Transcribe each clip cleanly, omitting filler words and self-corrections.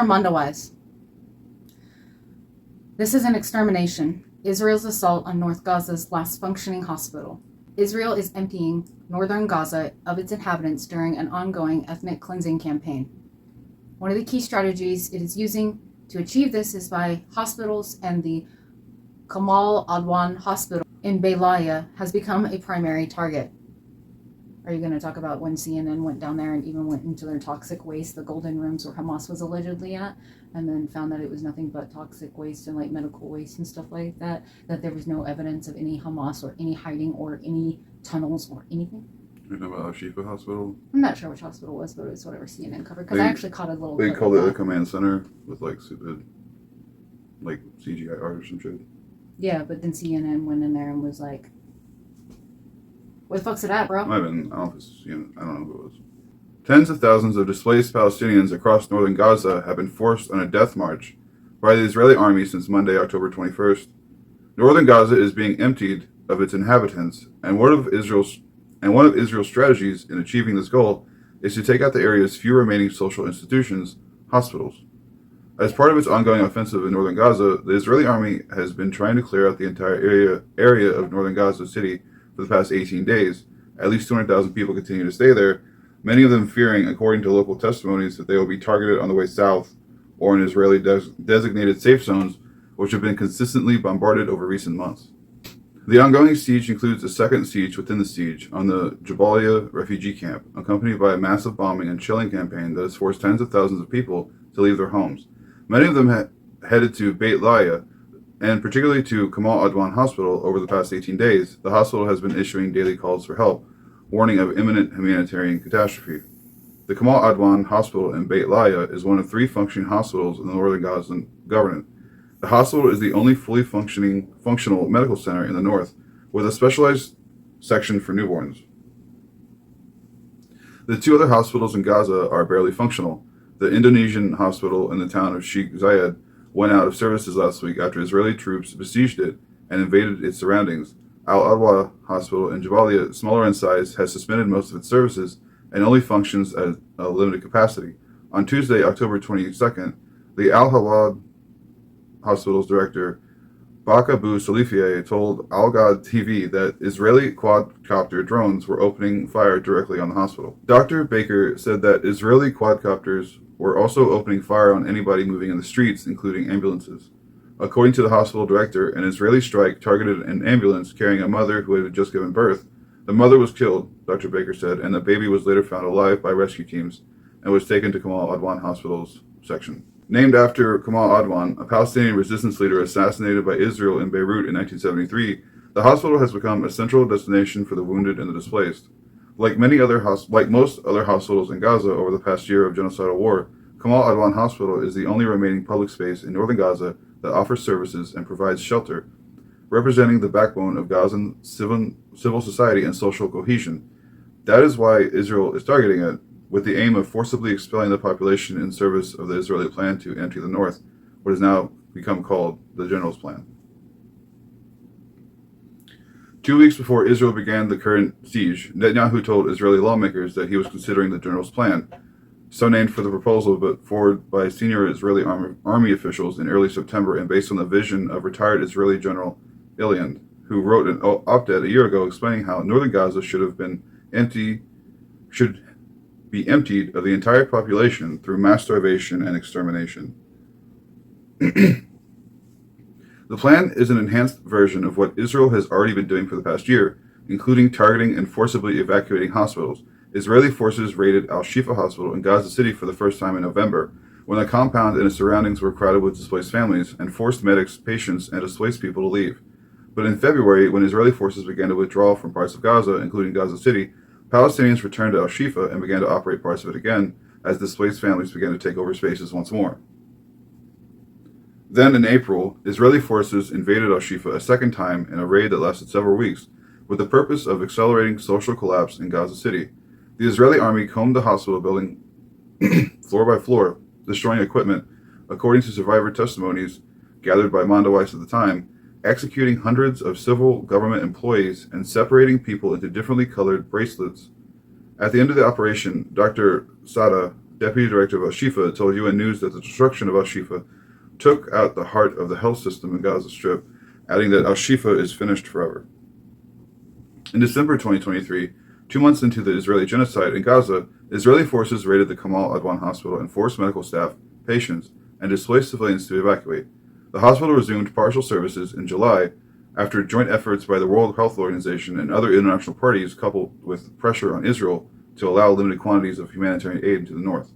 from Mondawais. This is an extermination. Israel's assault on North Gaza's last functioning hospital. Israel is emptying northern Gaza of its inhabitants during an ongoing ethnic cleansing campaign. One of the key strategies it is using to achieve this is by hospitals, and the Kamal Adwan Hospital in Beilaya has become a primary target. Are you going to talk about when CNN went down there and even went into their toxic waste, the golden rooms where Hamas was allegedly at, and then found that it was nothing but toxic waste and like medical waste and stuff like that, that there was no evidence of any Hamas or any hiding or any tunnels or anything? You know about Al-Shifa Hospital? I'm not sure which hospital it was, but it was whatever CNN covered, because I actually caught a little They clip called of it a that. command center with like stupid, like CGI art or some shit. Yeah, but then CNN went in there and was like, "Where the fuck's it at, bro?" Might have been, I don't know if it's, I don't know who it was. Tens of thousands of displaced Palestinians across northern Gaza have been forced on a death march by the Israeli army since Monday, October 21st. Northern Gaza is being emptied of its inhabitants, and one of Israel's strategies in achieving this goal is to take out the area's few remaining social institutions, hospitals. As part of its ongoing offensive in northern Gaza, the Israeli army has been trying to clear out the entire area of northern Gaza City for the past 18 days. At least 200,000 people continue to stay there, many of them fearing, according to local testimonies, that they will be targeted on the way south or in Israeli designated safe zones, which have been consistently bombarded over recent months. The ongoing siege includes a second siege within the siege on the Jabalia refugee camp, accompanied by a massive bombing and chilling campaign that has forced tens of thousands of people to leave their homes. Many of them headed to Beit Laia, and particularly to Kamal Adwan Hospital over the past 18 days. The hospital has been issuing daily calls for help, warning of imminent humanitarian catastrophe. The Kamal Adwan Hospital in Beit Laia is one of 3 functioning hospitals in the northern Gazan government. The hospital is the only fully functional medical center in the north, with a specialized section for newborns. The 2 other hospitals in Gaza are barely functional. The Indonesian hospital in the town of Sheikh Zayed went out of services last week after Israeli troops besieged it and invaded its surroundings. Al-Adwa Hospital in Jabalia, smaller in size, has suspended most of its services and only functions at a limited capacity. On Tuesday, October 22nd, the Al-Hawad Hospital's director, Bak Abu Salifia, told Al-Gad TV that Israeli quadcopter drones were opening fire directly on the hospital. Dr. Baker said that Israeli quadcopters were also opening fire on anybody moving in the streets, including ambulances. According to the hospital director, an Israeli strike targeted an ambulance carrying a mother who had just given birth. The mother was killed, Dr. Baker said, and the baby was later found alive by rescue teams and was taken to Kamal Adwan Hospital's section. Named after Kamal Adwan, a Palestinian resistance leader assassinated by Israel in Beirut in 1973, the hospital has become a central destination for the wounded and the displaced. Like most other hospitals in Gaza over the past year of genocidal war, Kamal Adwan Hospital is the only remaining public space in northern Gaza that offers services and provides shelter, representing the backbone of Gazan civil society and social cohesion. That is why Israel is targeting it, with the aim of forcibly expelling the population in service of the Israeli plan to empty the north, what has now become called the General's Plan. 2 weeks before Israel began the current siege, Netanyahu told Israeli lawmakers that he was considering the General's Plan, so named for the proposal but forwarded by senior Israeli army officials in early September and based on the vision of retired Israeli General Iliand, who wrote an op-ed a year ago explaining how northern Gaza should be emptied of the entire population through mass starvation and extermination. The plan is an enhanced version of what Israel has already been doing for the past year, including targeting and forcibly evacuating hospitals. Israeli forces raided Al-Shifa Hospital in Gaza City for the first time in November, when the compound and its surroundings were crowded with displaced families, and forced medics, patients, and displaced people to leave. But in February, when Israeli forces began to withdraw from parts of Gaza, including Gaza City, Palestinians returned to Al-Shifa and began to operate parts of it again, as displaced families began to take over spaces once more. Then in April, Israeli forces invaded Al-Shifa a second time in a raid that lasted several weeks, with the purpose of accelerating social collapse in Gaza City. The Israeli army combed the hospital building floor by floor, destroying equipment, according to survivor testimonies gathered by Mondawais at the time, executing hundreds of civil government employees and separating people into differently colored bracelets. At the end of the operation, Dr. Sada deputy director of Al-Shifa, told UN News that the destruction of Al-Shifa took out the heart of the health system in Gaza Strip, adding that Al-Shifa is finished forever. In December 2023, 2 months into the Israeli genocide in Gaza, Israeli forces raided the Kamal Adwan hospital and forced medical staff, patients, and displaced civilians to evacuate. The hospital resumed partial services in July after joint efforts by the World Health Organization and other international parties, coupled with pressure on Israel to allow limited quantities of humanitarian aid into the north.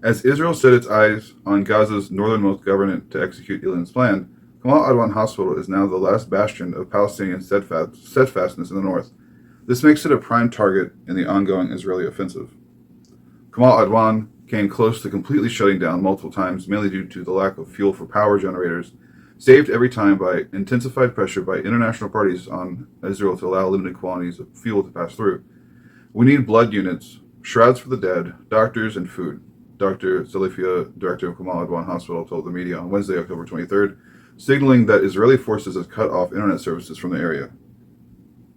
As Israel set its eyes on Gaza's northernmost government to execute Ilan's plan, Kamal Adwan Hospital is now the last bastion of Palestinian steadfastness in the north. This makes it a prime target in the ongoing Israeli offensive. Kamal Adwan came close to completely shutting down multiple times, mainly due to the lack of fuel for power generators, saved every time by intensified pressure by international parties on Israel to allow limited quantities of fuel to pass through. We need blood units, shrouds for the dead, doctors, and food, Dr. Zalifia, director of Kamal Adwan Hospital, told the media on Wednesday, October 23rd, signaling that Israeli forces had cut off internet services from the area.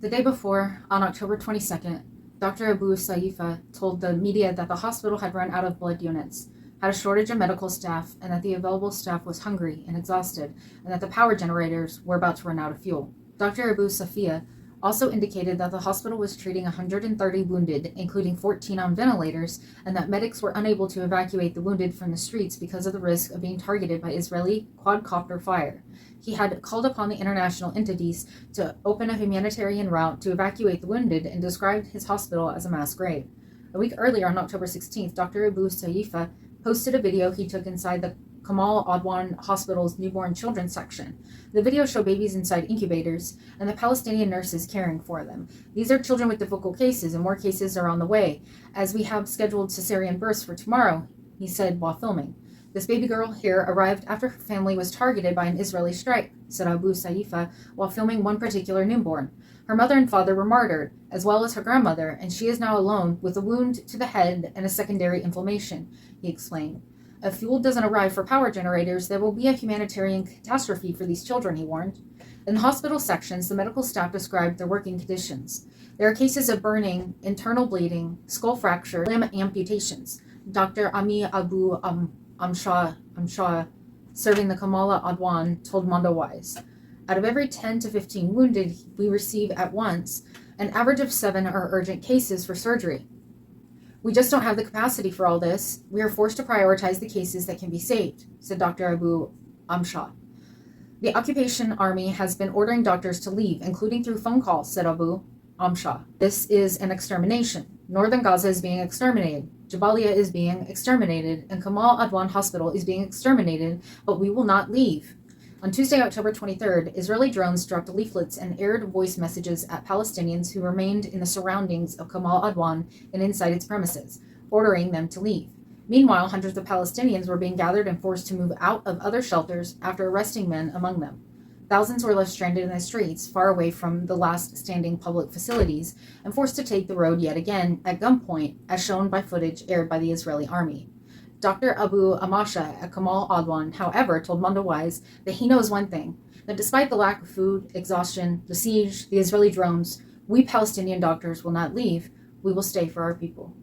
The day before, on October 22nd, Dr. Abu Saifa told the media that the hospital had run out of blood units, had a shortage of medical staff, and that the available staff was hungry and exhausted, and that the power generators were about to run out of fuel. Dr. Abu Safia also indicated that the hospital was treating 130 wounded, including 14 on ventilators, and that medics were unable to evacuate the wounded from the streets because of the risk of being targeted by Israeli quadcopter fire. He had called upon the international entities to open a humanitarian route to evacuate the wounded and described his hospital as a mass grave. A week earlier, on October 16th, Dr. Abu Saifa posted a video he took inside the Kamal Adwan Hospital's newborn children section. The video showed babies inside incubators and the Palestinian nurses caring for them. These are children with difficult cases, and more cases are on the way, as we have scheduled cesarean births for tomorrow, he said while filming. This baby girl here arrived after her family was targeted by an Israeli strike, said Abu Saifa while filming one particular newborn. Her mother and father were martyred, as well as her grandmother, and she is now alone with a wound to the head and a secondary inflammation, he explained. If fuel doesn't arrive for power generators, there will be a humanitarian catastrophe for these children, he warned. In the hospital sections, the medical staff described their working conditions. There are cases of burning, internal bleeding, skull fracture, limb amputations. Dr. Ami Abu Amshah, serving the Kamala Adwan, told MondoWise. Out of every 10 to 15 wounded we receive at once, an average of 7 are urgent cases for surgery. We just don't have the capacity for all this. We are forced to prioritize the cases that can be saved, said Dr. Abu Amshah. The occupation army has been ordering doctors to leave, including through phone calls, said Abu Amshah. This is an extermination. Northern Gaza is being exterminated. Jabalia is being exterminated, and Kamal Adwan Hospital is being exterminated, but we will not leave. On Tuesday, October 23rd, Israeli drones dropped leaflets and aired voice messages at Palestinians who remained in the surroundings of Kamal Adwan and inside its premises, ordering them to leave. Meanwhile, hundreds of Palestinians were being gathered and forced to move out of other shelters after arresting men among them. Thousands were left stranded in the streets, far away from the last standing public facilities, and forced to take the road yet again at gunpoint, as shown by footage aired by the Israeli army. Dr. Abu Amasha at Kamal Adwan, however, told MondoWise that he knows one thing, that despite the lack of food, exhaustion, the siege, the Israeli drones, we Palestinian doctors will not leave. We will stay for our people.